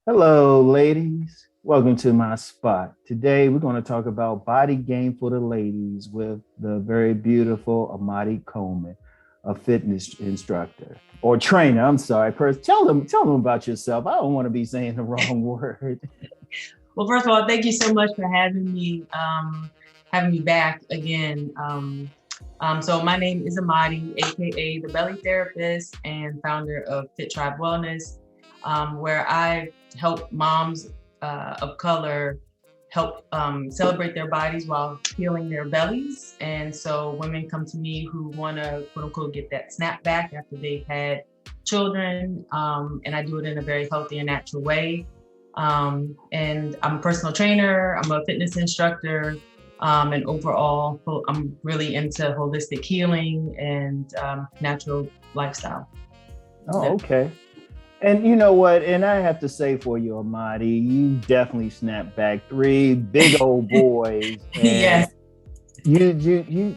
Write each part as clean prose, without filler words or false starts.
Hello, ladies. Welcome to my spot. Today, we're going to talk about body game for the ladies with the very beautiful Amaadi Coleman, a fitness instructor or trainer. I'm sorry, tell them about yourself. I don't want to be saying the wrong word. Well, first of all, thank you so much for having me back again. So my name is Amaadi, aka the Belly Therapist and founder of Fit Tribe Wellness, where I help moms of color help celebrate their bodies while healing their bellies. And so women come to me who want to quote unquote get that snap back after they've had children, and I do it in a very healthy and natural way. And I'm a personal trainer, I'm a fitness instructor, and overall, I'm really into holistic healing and natural lifestyle. Oh, okay. And you know what? And I have to say for you, Amadi, you definitely snapped back three big old boys. And Yes. you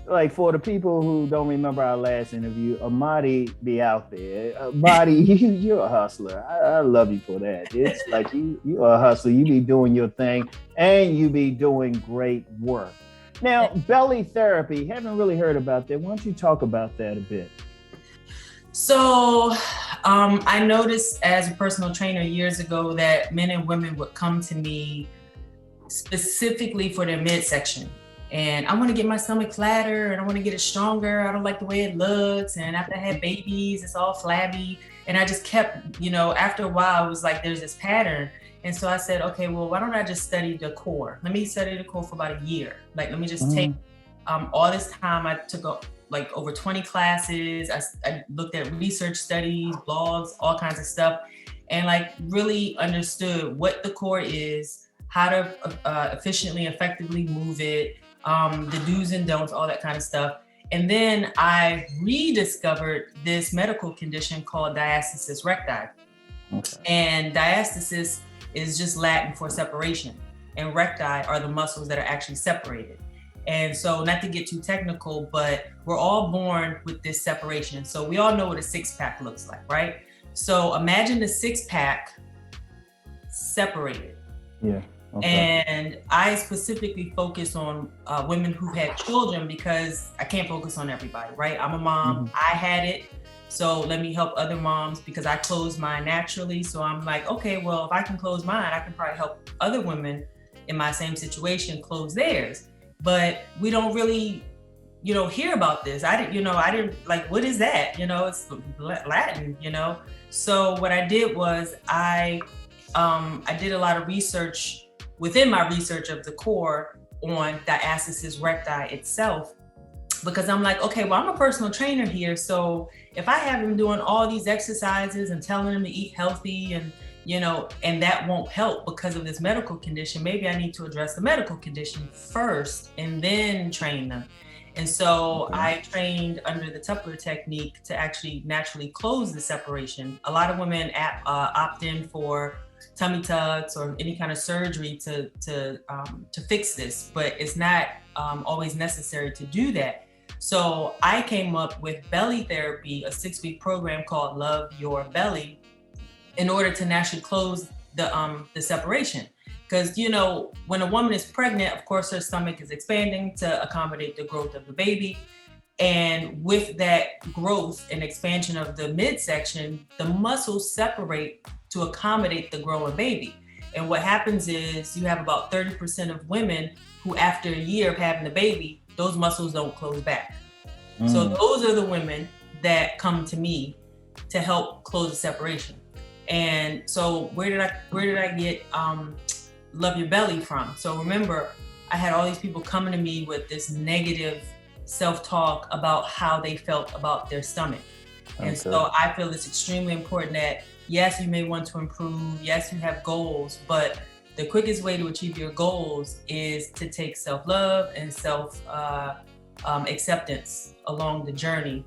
like for the people who don't remember our last interview, Amadi be out there. Amadi, you're a hustler. I love you for that. It's like you're a hustler. You be doing your thing and you be doing great work. Now, belly therapy, haven't really heard about that. Why don't you talk about that a bit? So I noticed as a personal trainer years ago that men and women would come to me specifically for their midsection. And I want to get my stomach flatter and I want to get it stronger. I don't like the way it looks. And after I had babies, it's all flabby. And I just kept, after a while, it was like there's this pattern. And so I said, okay, well, why don't I just study the core? Let me study the core for about a year. Like, let me just take all this time. I took like over 20 classes. I looked at research studies, blogs, all kinds of stuff, and like really understood what the core is, how to efficiently, effectively move it, the do's and don'ts, all that kind of stuff. And then I rediscovered this medical condition called diastasis recti. Okay. And diastasis is just Latin for separation. And recti are the muscles that are actually separated. And so, not to get too technical, but we're all born with this separation. So we all know what a six pack looks like, right? So imagine the six pack separated. Yeah. Okay. And I specifically focus on women who had children because I can't focus on everybody, right? I'm a mom, I had it. So let me help other moms because I closed mine naturally. So I'm like, okay, well, if I can close mine, I can probably help other women in my same situation close theirs. But we don't really, hear about this. I didn't like, what is that? It's Latin, So what I did was I did a lot of research within my research of the core on diastasis recti itself, because I'm like, okay, well, I'm a personal trainer here. So if I have them doing all these exercises and telling them to eat healthy and and that won't help because of this medical condition, maybe I need to address the medical condition first and then train them. And so I trained under the Tupper technique to actually naturally close the separation. A lot of women opt in for tummy tucks or any kind of surgery to fix this, but it's not always necessary to do that. So I came up with belly therapy, a 6-week program called Love Your Belly, in order to naturally close the separation. Because when a woman is pregnant, of course her stomach is expanding to accommodate the growth of the baby. And with that growth and expansion of the midsection, the muscles separate to accommodate the growing baby. And what happens is you have about 30% of women who, after a year of having the baby, those muscles don't close back. So those are the women that come to me to help close the separation. And so where did I get Love Your Belly from? So remember, I had all these people coming to me with this negative self-talk about how they felt about their stomach. And so I feel it's extremely important that, yes, you may want to improve, yes, you have goals, but the quickest way to achieve your goals is to take self-love and self-acceptance along the journey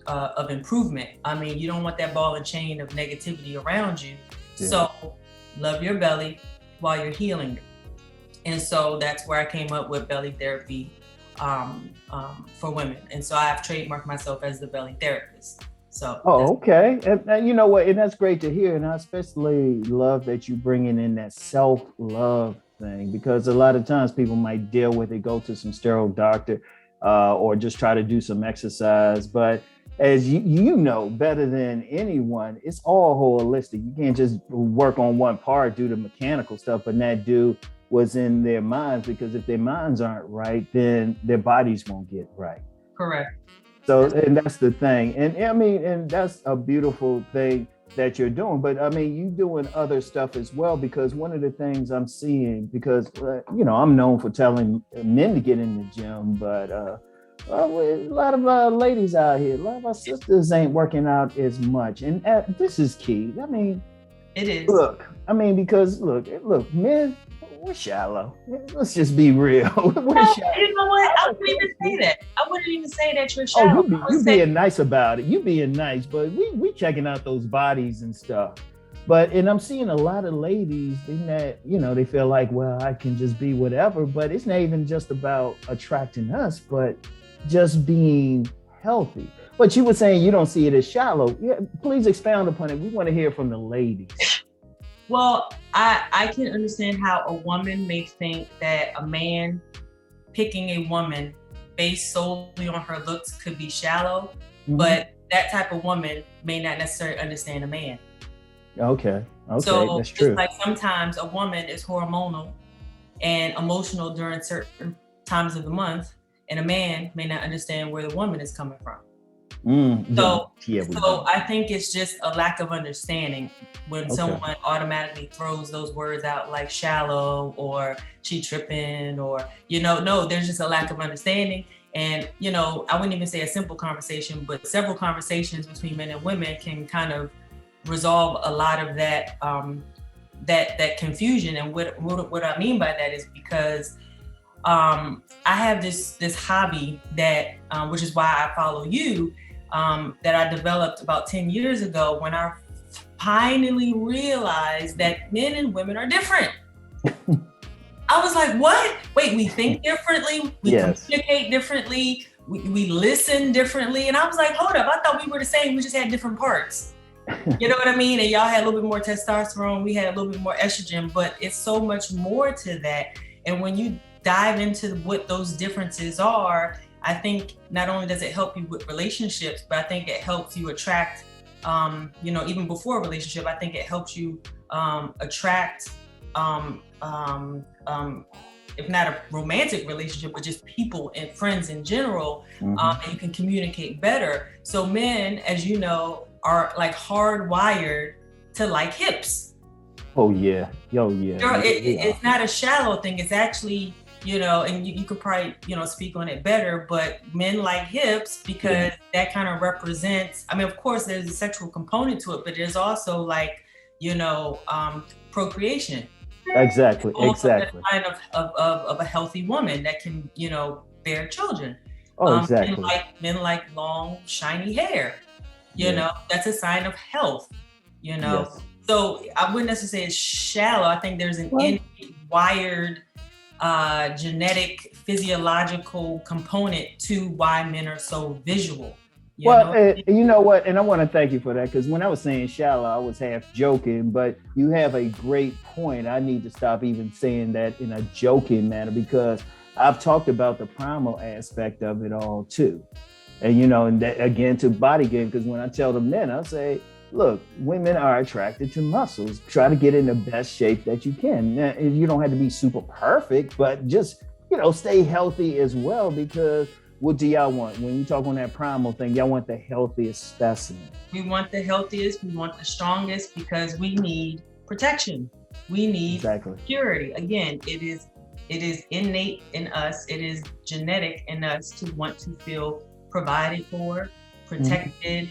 of improvement. I mean, you don't want that ball and chain of negativity around you. Yeah. So love your belly while you're healing it. And so that's where I came up with belly therapy for women. And so I have trademarked myself as the belly therapist. So. Okay. And you know what? And that's great to hear. And I especially love that you bringing in that self-love thing because a lot of times people might deal with it, go to some sterile doctor, or just try to do some exercise. But as you know better than anyone, it's all holistic. You can't just work on one part, do the mechanical stuff, but not do what's in their minds, because if their minds aren't right, then their bodies won't get right. Correct. So, and that's the thing. And I mean, and that's a beautiful thing that you're doing. But I mean, you doing other stuff as well, because one of the things I'm seeing, because, I'm known for telling men to get in the gym, but a lot of ladies out here, a lot of our sisters ain't working out as much. And this is key. I mean, it is. Because men, we're shallow. Let's just be real. We're shallow. You know what? I wouldn't even say that. I wouldn't even say that you're shallow. You being nice about it. You being nice, but we checking out those bodies and stuff. And I'm seeing a lot of ladies in that, they feel like, well, I can just be whatever. But it's not even just about attracting us, but just being healthy. But you were saying you don't see it as shallow. Yeah, please expound upon it. We want to hear from the ladies. Well, I can understand how a woman may think that a man picking a woman based solely on her looks could be shallow, but that type of woman may not necessarily understand a man. Okay, so that's true. Just like sometimes a woman is hormonal and emotional during certain times of the month, and a man may not understand where the woman is coming from. So I think it's just a lack of understanding when someone automatically throws those words out like shallow or she tripping or, no, there's just a lack of understanding. And, I wouldn't even say a simple conversation, but several conversations between men and women can kind of resolve a lot of that, that confusion. And what I mean by that is because I have this hobby that, which is why I follow you, that I developed about 10 years ago when I finally realized that men and women are different. I was like, what? Wait, we think differently, we communicate differently, we listen differently. And I was like, hold up, I thought we were the same, we just had different parts. You know what I mean? And y'all had a little bit more testosterone, we had a little bit more estrogen, but it's so much more to that. And when you dive into what those differences are, I think not only does it help you with relationships, but I think it helps you attract, even before a relationship, I think it helps you attract, if not a romantic relationship, but just people and friends in general, and you can communicate better. So men, as you know, are like hardwired to like hips. Oh yeah. It's not a shallow thing. It's actually, and you could probably, speak on it better, but men like hips because that kind of represents, of course there's a sexual component to it, but there's also like, procreation. Exactly. A sign of a healthy woman that can, bear children. Exactly. Men like long, shiny hair, that's a sign of health, Yes. So I wouldn't necessarily say it's shallow. I think there's an innate wired genetic, physiological component to why men are so visual. You know what? And I want to thank you for that, because when I was saying shallow, I was half joking, but you have a great point. I need to stop even saying that in a joking manner, because I've talked about the primal aspect of it all too. And, and that, again, to body game, because when I tell the men, I say, look, women are attracted to muscles. Try to get in the best shape that you can. Now, you don't have to be super perfect, but just, stay healthy as well, because what do y'all want? When you talk on that primal thing, y'all want the healthiest specimen. We want the healthiest, we want the strongest, because we need protection. We need security. Again, it is innate in us. It is genetic in us to want to feel provided for, protected,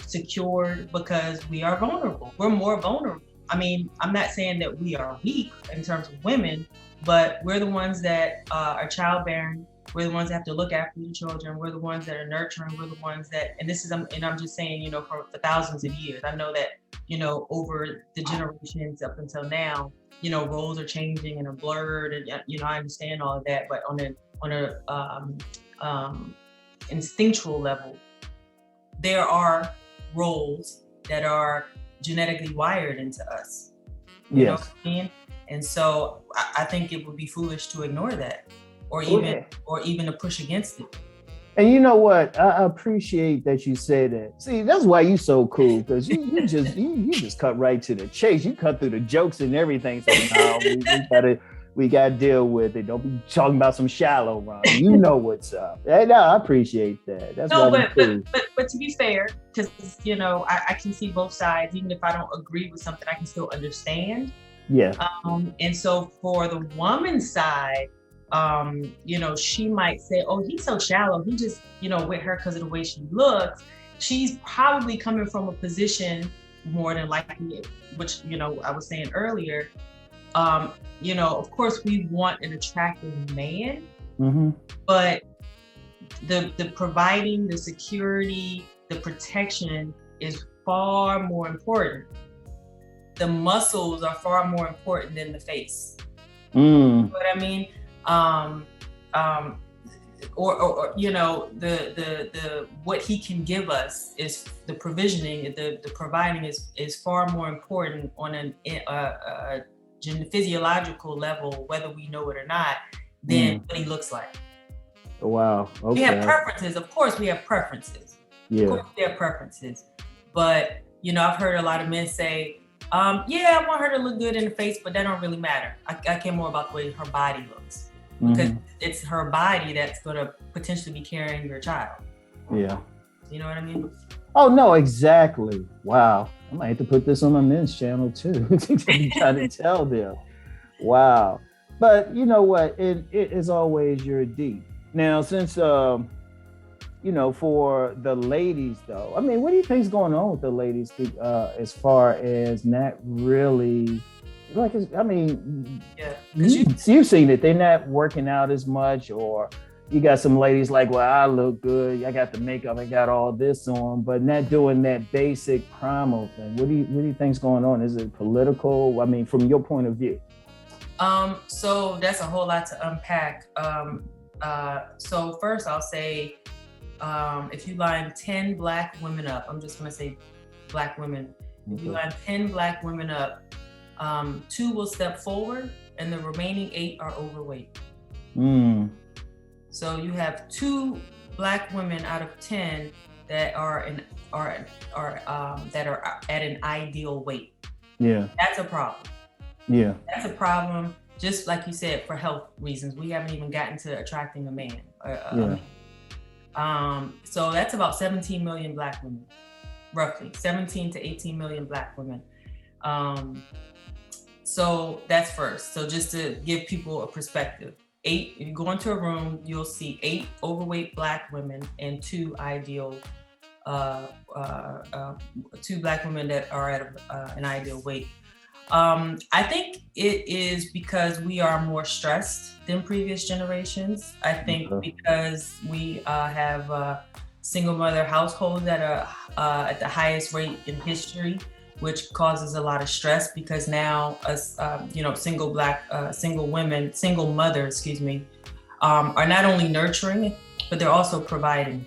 secured, because we are vulnerable. We're more vulnerable. I'm not saying that we are weak in terms of women, but we're the ones that are childbearing. We're the ones that have to look after the children. We're the ones that are nurturing. We're the ones that, and I'm just saying, for thousands of years. I know that, over the generations up until now, roles are changing and are blurred, and I understand all of that. But on a instinctual level, there are roles that are genetically wired into us. You know what I mean? And so I think it would be foolish to ignore that, or even to push against it. And you know what? I appreciate that you say that. See, that's why you're so cool, because you just cut right to the chase. You cut through the jokes and everything. So no, we gotta deal with it. Don't be talking about some shallow Ron. You know what's up. And I appreciate that. That's but to be fair, because I can see both sides. Even if I don't agree with something, I can still understand. Yeah. And so for the woman's side, she might say, "Oh, he's so shallow. He just, with her because of the way she looks." She's probably coming from a position more than likely, which I was saying earlier. Of course, we want an attractive man, but the providing, the security, the protection is far more important. The muscles are far more important than the face. You know what I mean? Or the what he can give us is the provisioning, the providing is far more important on a physiological level, whether we know it or not, than what he looks like. Wow. Okay. We have preferences. Of course, we have preferences. Yeah. Of course, we have preferences. But I've heard a lot of men say, I want her to look good in the face, but that don't really matter. I care more about the way her body looks, because it's her body that's going to potentially be carrying your child. Yeah. You know what I mean? Oh, no, exactly. Wow. I might have to put this on my men's channel too. I'm trying to tell them. Wow. But you know what? It is always your deep. Now, since, for the ladies though, I mean, what do you think's going on with the ladies as far as not really, you've seen it. They're not working out as much, or you got some ladies like, well, I look good. I got the makeup. I got all this on, but not doing that basic primal thing. What do you think's going on? Is it political? I mean, from your point of view. So that's a whole lot to unpack. So first I'll say, if you line 10 Black women up, I'm just going to say Black women. If you line 10 Black women up, 2 will step forward and the remaining 8 are overweight. So you have 2 Black women out of 10 that are at an ideal weight. Yeah. That's a problem. Yeah. That's a problem. Just like you said, for health reasons, we haven't even gotten to attracting a man. So that's about 17 million Black women, roughly 17 to 18 million Black women. So that's first. So just to give people a perspective, 8, if you go into a room, you'll see 8 overweight Black women and 2 ideal, 2 Black women that are at an ideal weight. I think it is because we are more stressed than previous generations. I think because we have single mother households that are at the highest rate in history, which causes a lot of stress, because now us, single mothers, are not only nurturing, but they're also providing.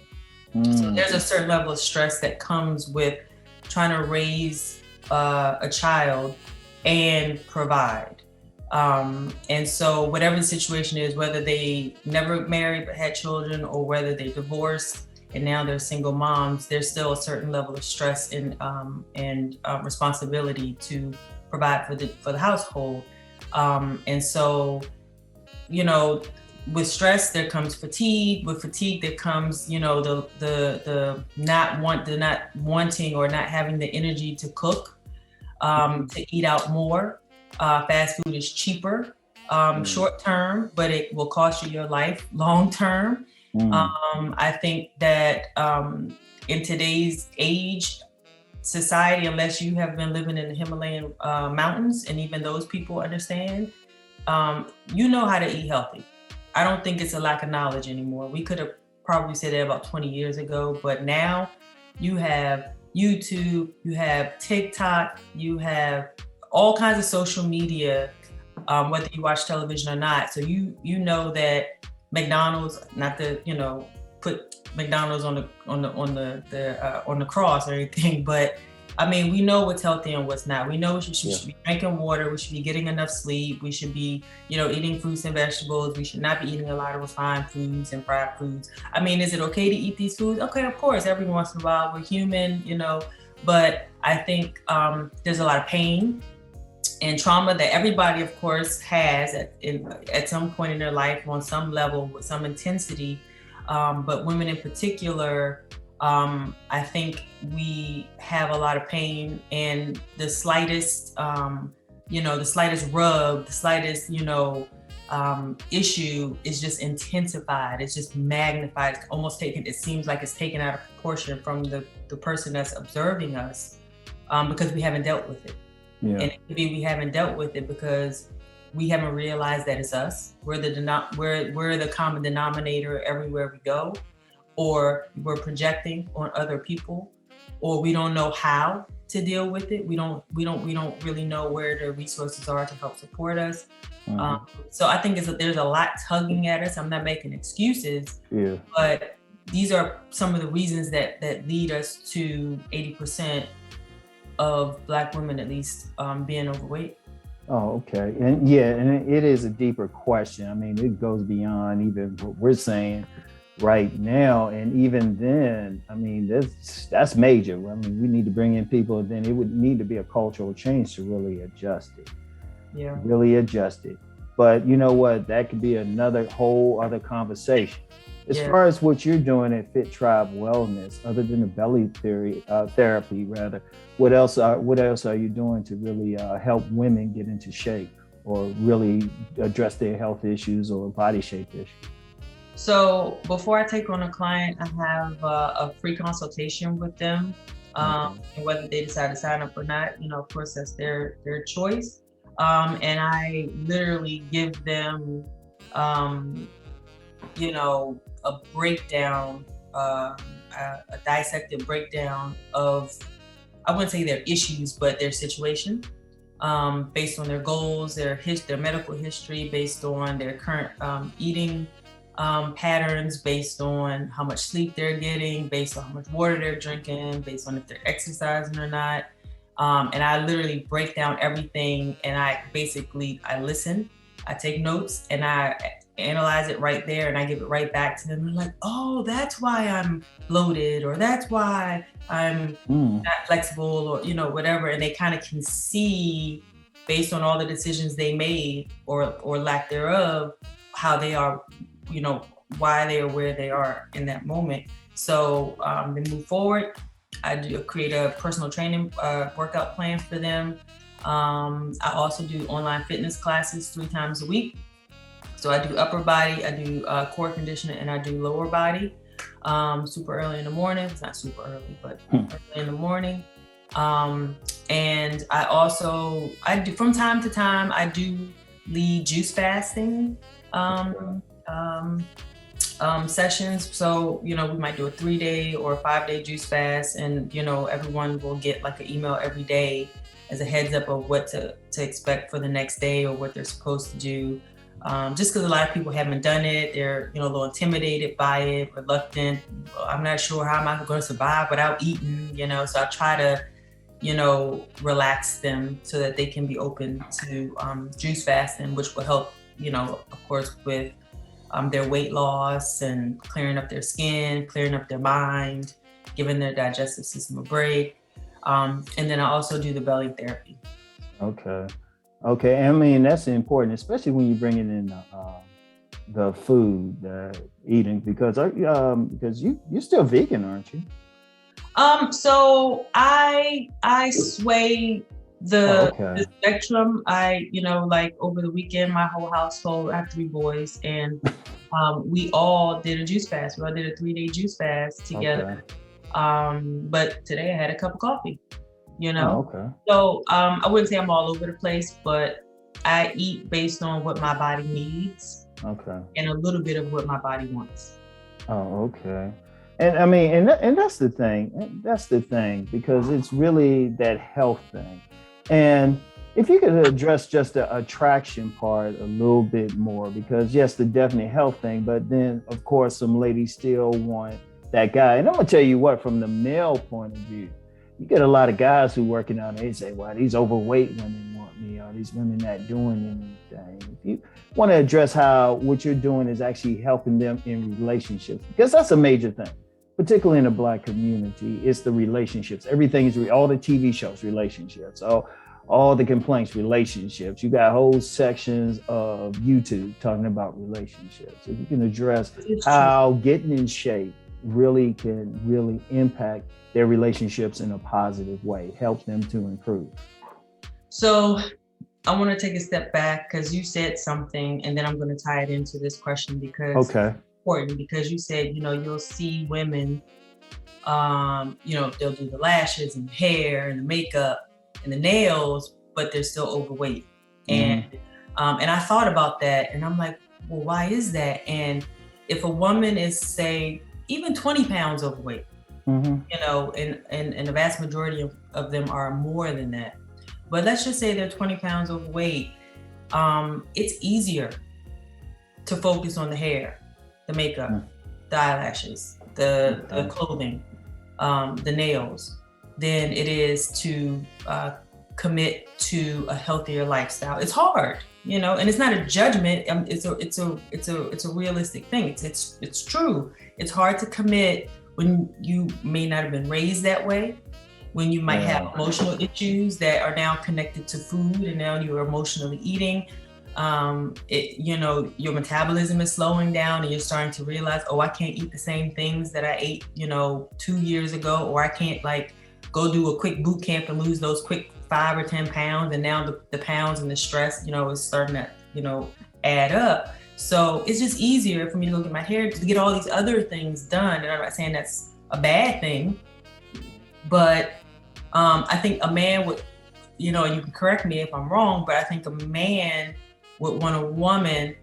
So there's a certain level of stress that comes with trying to raise a child and provide. And so whatever the situation is, whether they never married but had children, or whether they divorced and now they're single moms, there's still a certain level of stress and responsibility to provide for the household. And so, with stress there comes fatigue. With fatigue there comes, the not wanting or not having the energy to cook, to eat out more. Fast food is cheaper, short term, but it will cost you your life long term. I think that in today's society, unless you have been living in the Himalayan mountains, and even those people understand, you know how to eat healthy. I don't think it's a lack of knowledge anymore. We could have probably said that about 20 years ago, but now you have YouTube, you have TikTok, you have all kinds of social media, whether you watch television or not. So you know that McDonald's, not to put McDonald's on the cross or anything, but I mean, we know what's healthy and what's not. We know we should be drinking water. We should be getting enough sleep. We should be, eating fruits and vegetables. We should not be eating a lot of refined foods and fried foods. I mean, is it okay to eat these foods? Okay, of course, every once in a while, we're human, but I think there's a lot of pain and trauma that everybody, of course, has at some point in their life on some level with some intensity. But women in particular, I think we have a lot of pain, and the slightest, the slightest rub, the slightest, issue is just intensified. It's just magnified. It's almost it seems like it's taken out of proportion from the person that's observing us, because we haven't dealt with it. Yeah. And it could be we haven't dealt with it because we haven't realized that it's us. We're the common denominator everywhere we go, or we're projecting on other people, or we don't know how to deal with it. We don't really know where the resources are to help support us. Mm-hmm. So I think there's a lot tugging at us. I'm not making excuses, but these are some of the reasons that lead us to 80% of Black women, at least, being overweight. Oh, okay. And it is a deeper question. I mean, it goes beyond even what we're saying right now. And even then, I mean, that's major. I mean, we need to bring in people, then it would need to be a cultural change to really adjust it. Yeah. Really adjust it. But you know what? That could be another whole other conversation. As far as what you're doing at Fit Tribe Wellness, other than the belly therapy, what else are you doing to really help women get into shape or really address their health issues or body shape issues? So before I take on a client, I have a free consultation with them, and whether they decide to sign up or not, of course, that's their choice. And I literally give them, a breakdown, a dissected breakdown of, I wouldn't say their issues, but their situation, based on their goals, their medical history, based on their current eating patterns, based on how much sleep they're getting, based on how much water they're drinking, based on if they're exercising or not. And I literally break down everything, and I listen, I take notes, and I analyze it right there, and I give it right back to them. They're like, oh, that's why I'm bloated, or that's why I'm not flexible, or whatever. And they kind of can see, based on all the decisions they made or lack thereof, how they are, why they are where they are in that moment. So they move forward. I create a personal training workout plan for them. I also do online fitness classes 3 times a week. So I do upper body, I do core conditioning, and I do lower body, super early in the morning. It's not super early, but early in the morning. And I do, from time to time, I do lead juice fasting sessions. So, we might do a 3-day or a 5-day juice fast, and, everyone will get like an email every day as a heads up of what to expect for the next day or what they're supposed to do. Just because a lot of people haven't done it, they're a little intimidated by it, reluctant. I'm not sure how am I going to survive without eating, So I try to, relax them so that they can be open to juice fasting, which will help, of course, with their weight loss and clearing up their skin, clearing up their mind, giving their digestive system a break. And then I also do the belly therapy. Okay, I mean, that's important, especially when you bring it in the food, eating, because you're still vegan, aren't you? So I sway the spectrum. Like over the weekend, my whole household, I have 3 boys, and we all did a juice fast. We all did a 3-day juice fast together. But today I had a cup of coffee. So I wouldn't say I'm all over the place, but I eat based on what my body needs, and a little bit of what my body wants. Oh, okay. And I mean, and that's the thing. Because it's really that health thing. And If you could address just the attraction part a little bit more, because yes, the definite health thing, but then of course some ladies still want that guy. And I'm gonna tell you what, from the male point of view, you get a lot of guys who working out and they say, well, these overweight women want me, or these women not doing anything. If you want to address how what you're doing is actually helping them in relationships, because that's a major thing, particularly in the Black community, it's the relationships. Everything is all the TV shows, relationships. So all the complaints, relationships. You got whole sections of YouTube talking about relationships. If you can address how getting in shape really can really impact their relationships in a positive way, help them to improve. So I want to take a step back because you said something, and then I'm going to tie it into this question because it's important. Because you said, you'll see women, they'll do the lashes and hair and the makeup and the nails, but they're still overweight. And I thought about that, and I'm like, well, why is that? And if a woman is, say, even 20 pounds overweight, and the vast majority of them are more than that. But let's just say they're 20 pounds overweight. It's easier to focus on the hair, the makeup, the eyelashes, the clothing, the nails, than it is to commit to a healthier lifestyle. It's hard, and it's not a judgment. It's a realistic thing. It's true. It's hard to commit when you may not have been raised that way, when you might have emotional issues that are now connected to food, and now you're emotionally eating. Your metabolism is slowing down, and you're starting to realize, I can't eat the same things that I ate, 2 years ago, or I can't go do a quick boot camp and lose those quick 5 or 10 pounds. And now the pounds and the stress, is starting to, add up. So it's just easier for me to go get my hair, to get all these other things done. And I'm not saying that's a bad thing, but I think a man would, and you can correct me if I'm wrong, but I think a man would want a woman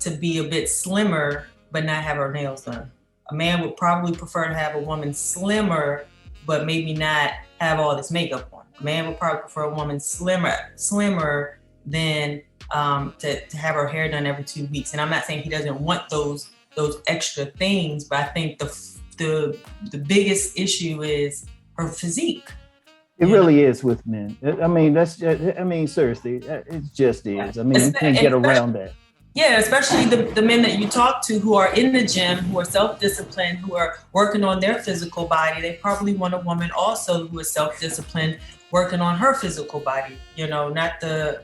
to be a bit slimmer, but not have her nails done. A man would probably prefer to have a woman slimmer, but maybe not have all this makeup on. A man would probably prefer a woman slimmer than to have her hair done every 2 weeks. And I'm not saying he doesn't want those extra things, but I think the biggest issue is her physique. It really is with men. Seriously, it just is. You can't get around that. Yeah, especially the men that you talk to who are in the gym, who are self-disciplined, who are working on their physical body. They probably want a woman also who is self-disciplined, working on her physical body. Not the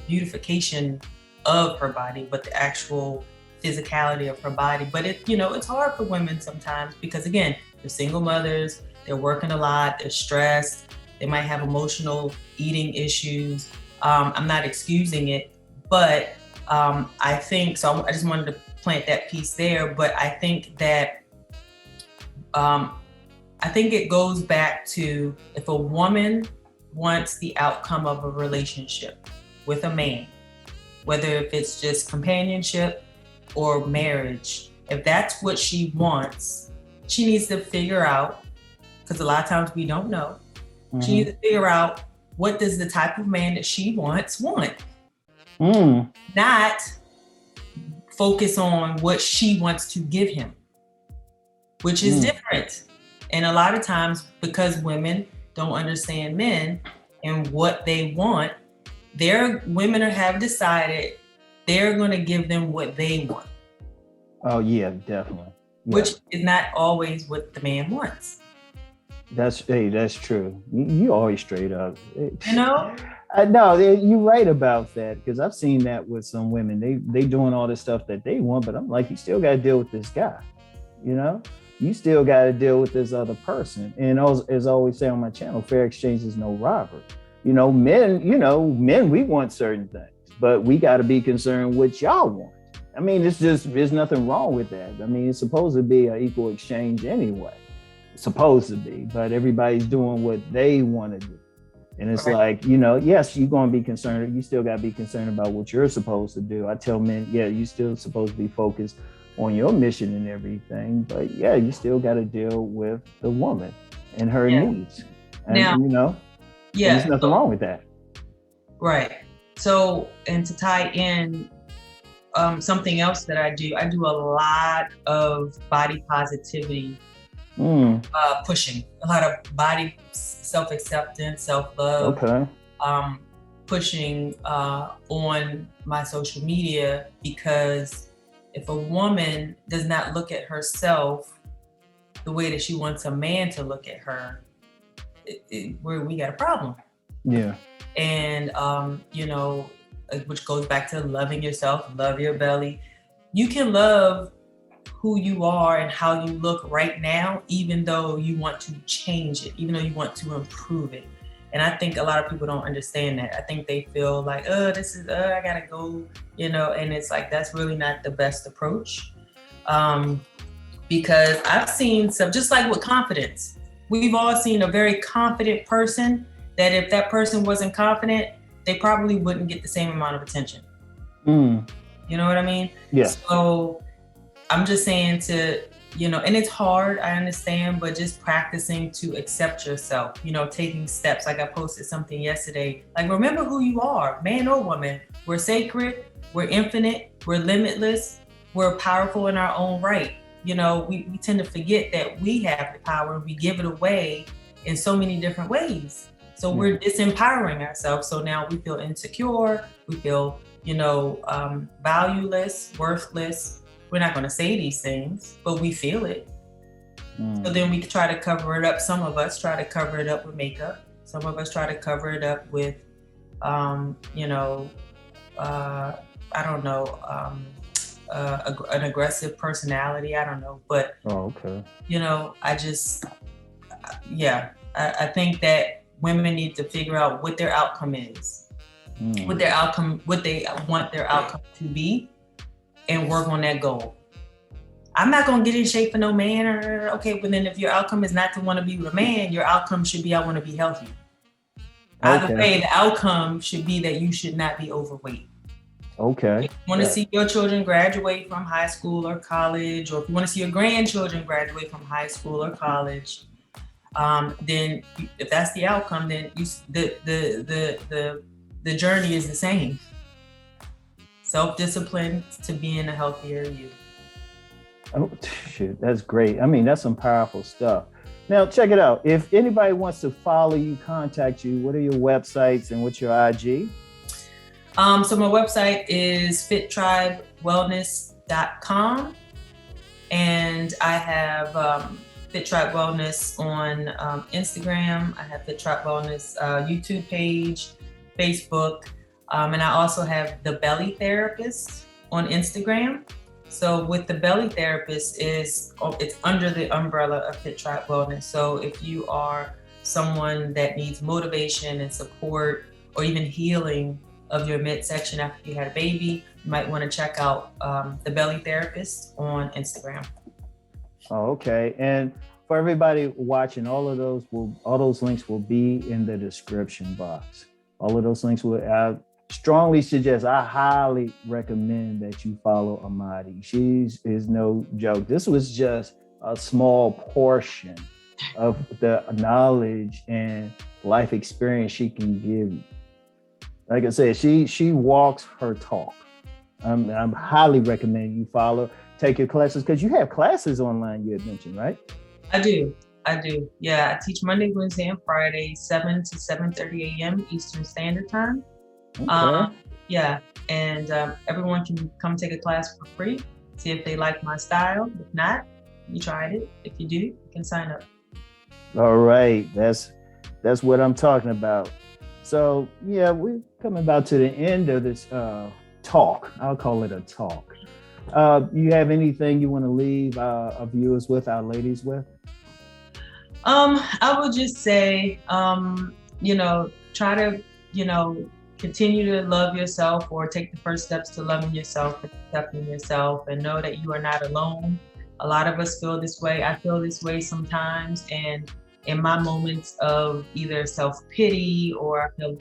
beautification of her body, but the actual physicality of her body. But it's hard for women sometimes because, again, they're single mothers, they're working a lot, they're stressed, they might have emotional eating issues. I'm not excusing it, but I think, so I just wanted to plant that piece there, but I think that, I think it goes back to, if a woman wants the outcome of a relationship with a man, whether if it's just companionship or marriage, if that's what she wants, she needs to figure out, because a lot of times we don't know, she needs to figure out, what does the type of man that she wants want? Not focus on what she wants to give him, which is different. And a lot of times, because women don't understand men and what they want, women have decided they're going to give them what they want. Oh yeah, definitely. Yeah. Which is not always what the man wants. That's true. You always straight up. No, you're right about that, because I've seen that with some women. They doing all this stuff that they want, but I'm like, you still got to deal with this guy. You still got to deal with this other person. And as I always say on my channel, fair exchange is no robbery. Men, we want certain things, but we got to be concerned what y'all want. There's nothing wrong with that. It's supposed to be an equal exchange anyway. Supposed to be, but everybody's doing what they want to do. And it's like, yes, you're going to be concerned. You still got to be concerned about what you're supposed to do. I tell men, you still supposed to be focused on your mission and everything, but you still got to deal with the woman and her needs. And, now, And there's Yeah. nothing wrong with that. Right. So, and to tie in something else that I do a lot of body positivity pushing, a lot of body self-acceptance, self-love, Okay. pushing on my social media, because if a woman does not look at herself the way that she wants a man to look at her, we got a problem. Yeah. And which goes back to loving yourself, love your belly. You can love who you are and how you look right now, even though you want to change it, even though you want to improve it. And I think a lot of people don't understand that. I think they feel like, I gotta go, and it's like, that's really not the best approach. Because I've seen some, just like with confidence, we've all seen a very confident person that if that person wasn't confident, they probably wouldn't get the same amount of attention. You know what I mean? Yeah. So I'm just saying and it's hard, I understand, but just practicing to accept yourself, taking steps. Like I posted something yesterday, like, remember who you are, man or woman. We're sacred, we're infinite, we're limitless, we're powerful in our own right. We tend to forget that we have the power and we give it away in so many different ways. So we're disempowering ourselves. So now we feel insecure, we feel, valueless, worthless. We're not going to say these things, but we feel it. So then we try to cover it up. Some of us try to cover it up with makeup. Some of us try to cover it up with, an aggressive personality. I don't know, but I think that women need to figure out what their outcome is, what they want their outcome to be, and work on that goal. I'm not gonna get in shape for no man, but then if your outcome is not to want to be with a man, your outcome should be, I want to be healthy. Either way, the outcome should be that you should not be overweight. Okay. If you want to see your children graduate from high school or college, or if you want to see your grandchildren graduate from high school or college, then if that's the outcome, then the journey is the same. Self-discipline to being a healthier you. Oh, shit, that's great. I mean, that's some powerful stuff. Now, check it out. If anybody wants to follow you, contact you, what are your websites and what's your IG? So my website is fittribewellness.com. And I have Fit Tribe Wellness on Instagram. I have Fit Tribe Wellness YouTube page, Facebook. And I also have The Belly Therapist on Instagram. So with The Belly Therapist, it's under the umbrella of Fit Tribe Wellness. So if you are someone that needs motivation and support, or even healing of your midsection after you had a baby, you might want to check out The Belly Therapist on Instagram. Oh, okay. And for everybody watching, all those links will be in the description box. All of those links I strongly suggest, I highly recommend that you follow Amaadi. She is no joke. This was just a small portion of the knowledge and life experience she can give you. Like I said, she walks her talk. I'm highly recommending you follow, take your classes, because you have classes online, you had mentioned, right? I do. Yeah, I teach Monday, Wednesday, and Friday, 7 to 7:30 a.m. Eastern Standard Time. Okay. And everyone can come take a class for free, see if they like my style. If not, you tried it. If you do, you can sign up. All right, that's what I'm talking about. So yeah, we're coming about to the end of this talk. I'll call it a talk. You have anything you want to leave our viewers with, our ladies with? I would just say, try to, continue to love yourself, or take the first steps to loving yourself, accepting yourself, and know that you are not alone. A lot of us feel this way. I feel this way sometimes. And in my moments of either self-pity or I feel,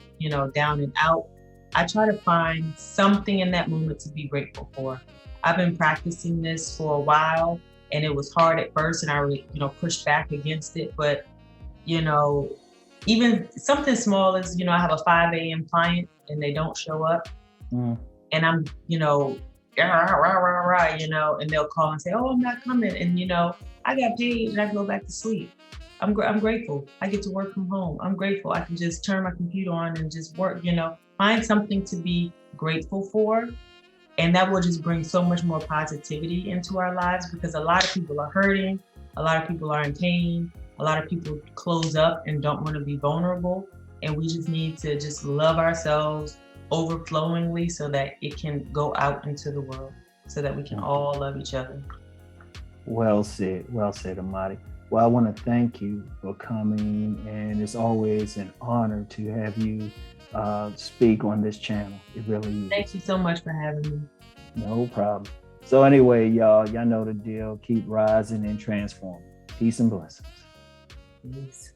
down and out, I try to find something in that moment to be grateful for. I've been practicing this for a while, and it was hard at first, and I pushed back against it. But, even something small as, I have a 5 a.m. client and they don't show up. And I'm, rah, rah, rah, rah, and they'll call and say, oh, I'm not coming. And, I got paid and I can go back to sleep. I'm grateful. I get to work from home. I'm grateful. I can just turn my computer on and just work, find something to be grateful for. And that will just bring so much more positivity into our lives, because a lot of people are hurting. A lot of people are in pain. A lot of people close up and don't want to be vulnerable. And we just need to just love ourselves overflowingly so that it can go out into the world, so that we can all love each other. Well said, Amaadi. Well, I want to thank you for coming, and it's always an honor to have you speak on this channel. It really is. Thank you so much for having me. No problem. So anyway, y'all know the deal. Keep rising and transforming. Peace and blessings. Peace.